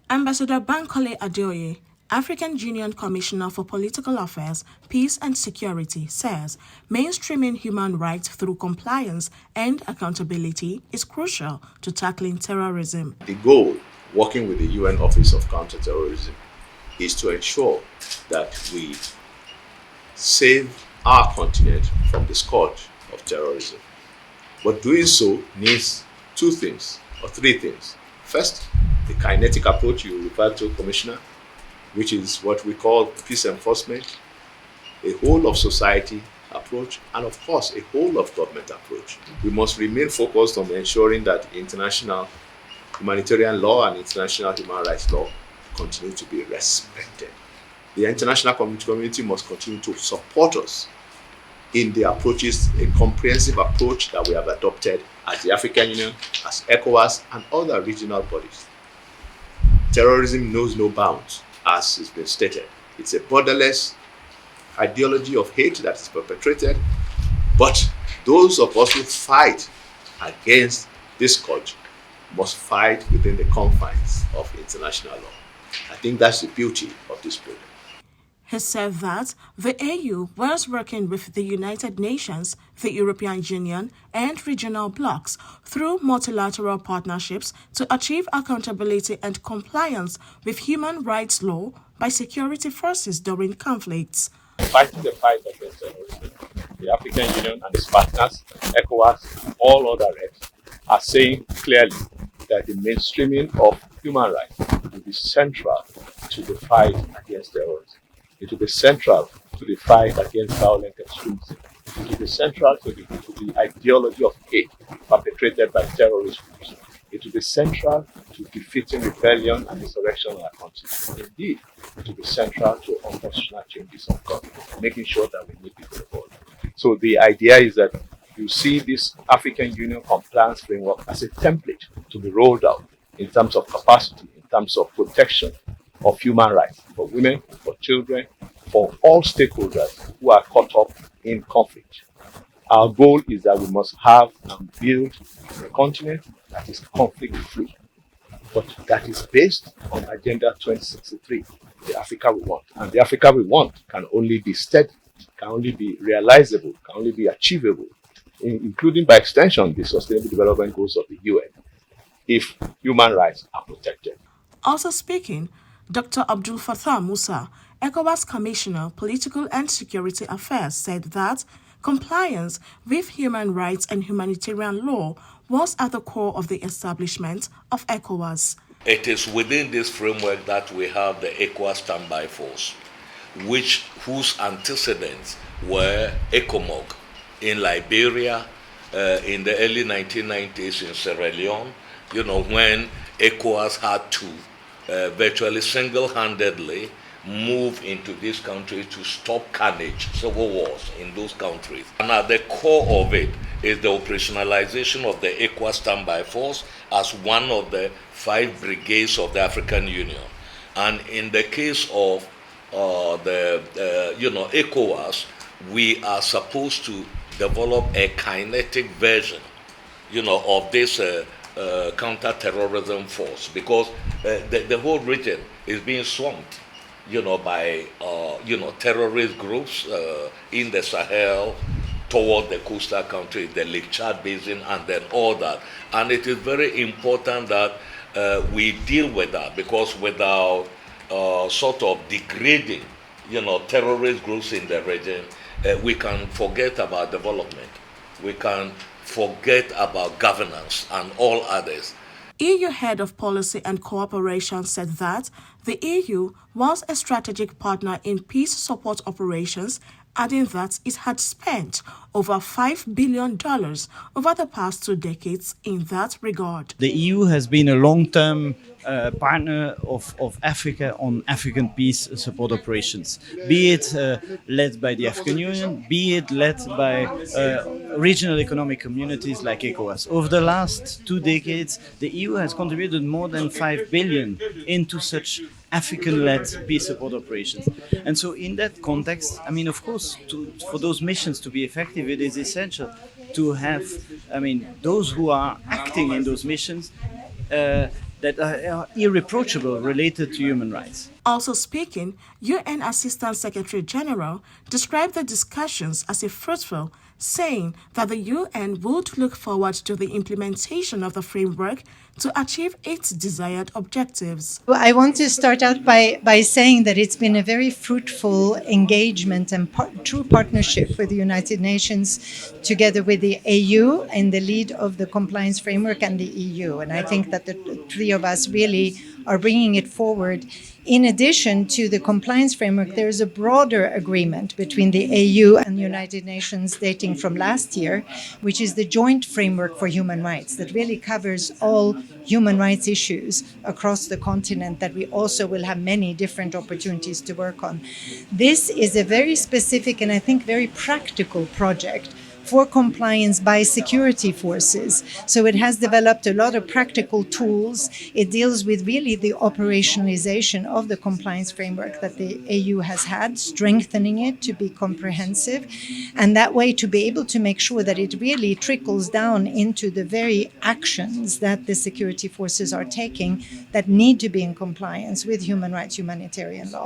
Ambassador Bankole Adeoye, African Union Commissioner for Political Affairs, Peace and Security, says mainstreaming human rights through compliance and accountability is crucial to tackling terrorism. The goal, working with the UN Office of Counterterrorism, is to ensure that we save our continent from the scourge of terrorism. But doing so needs two things or three things. First, the kinetic approach you referred to, Commissioner, which is what we call peace enforcement, a whole of society approach, and of course, a whole of government approach. We must remain focused on ensuring that international humanitarian law and international human rights law continue to be respected. The international community must continue to support us in the approaches, a comprehensive approach that we have adopted as the African Union, as ECOWAS, and other regional bodies. Terrorism knows no bounds, as has been stated. It's a borderless ideology of hate that is perpetrated, but those of us who fight against this scourge must fight within the confines of international law. I think that's the beauty of this program. He said that the AU was working with the United Nations, the European Union, and regional blocs through multilateral partnerships to achieve accountability and compliance with human rights law by security forces during conflicts. Fighting the fight against terrorism, the African Union and its partners, ECOWAS, and all other reps, are saying clearly that the mainstreaming of human rights will be central to the fight against terrorism. It will be central to the fight against violent extremism. It will be central to the ideology of hate perpetrated by terrorist groups. It will be central to defeating rebellion and insurrection in our country. Indeed, it will be central to unconstitutional changes of government, making sure that we meet people involved. So the idea is that you see this African Union compliance framework as a template to be rolled out in terms of capacity, in terms of protection of human rights for women, for children, for all stakeholders who are caught up in conflict. Our goal is that we must have and build a continent that is conflict-free, but that is based on Agenda 2063, the Africa we want. And the Africa we want can only be steady, can only be realizable, can only be achievable, including by extension the Sustainable Development Goals of the UN, if human rights are protected. Also speaking, Dr. Abdul-Fatah Musa, ECOWAS Commissioner, Political and Security Affairs, said that compliance with human rights and humanitarian law was at the core of the establishment of ECOWAS. It is within this framework that we have the ECOWAS Standby Force, whose antecedents were ECOMOG in Liberia in the early 1990s in Sierra Leone, when ECOWAS had to virtually single-handedly move into this country to stop carnage, civil wars in those countries. And at the core of it is the operationalization of the ECOWAS Standby Force as one of the 5 brigades of the African Union. And in the case of ECOWAS, we are supposed to develop a kinetic version, of this counter-terrorism force, because the whole region is being swamped, by terrorist groups in the Sahel, toward the coastal country, the Lake Chad Basin, and then all that. And it is very important that we deal with that, because without sort of degrading, terrorist groups in the region, we can forget about development. We can forget about governance and all others. EU Head of Policy and Cooperation said that the EU was a strategic partner in peace support operations, adding that it had spent over $5 billion over the past 2 decades in that regard. The EU has been a long-term partner of Africa on African peace support operations, be it led by the African Union, be it led by regional economic communities like ECOWAS. Over the last 2 decades, the EU has contributed more than $5 billion into such African-led peace support operations. And so in that context, of course, for those missions to be effective, it is essential to have, those who are acting in those missions, that are irreproachable related to human rights. Also speaking, UN Assistant Secretary General described the discussions as fruitful, saying that the UN would look forward to the implementation of the framework to achieve its desired objectives. Well, I want to start out by saying that it's been a very fruitful engagement and true partnership with the United Nations together with the AU in the lead of the compliance framework and the EU. And I think that the three of us really are bringing it forward. In addition to the compliance framework, there is a broader agreement between the AU and the United Nations dating from last year, which is the joint framework for human rights that really covers all human rights issues across the continent that we also will have many different opportunities to work on. This is a very specific and I think very practical project for compliance by security forces. So it has developed a lot of practical tools. It deals with really the operationalization of the compliance framework that the AU has had, strengthening it to be comprehensive, and that way to be able to make sure that it really trickles down into the very actions that the security forces are taking that need to be in compliance with human rights, humanitarian law.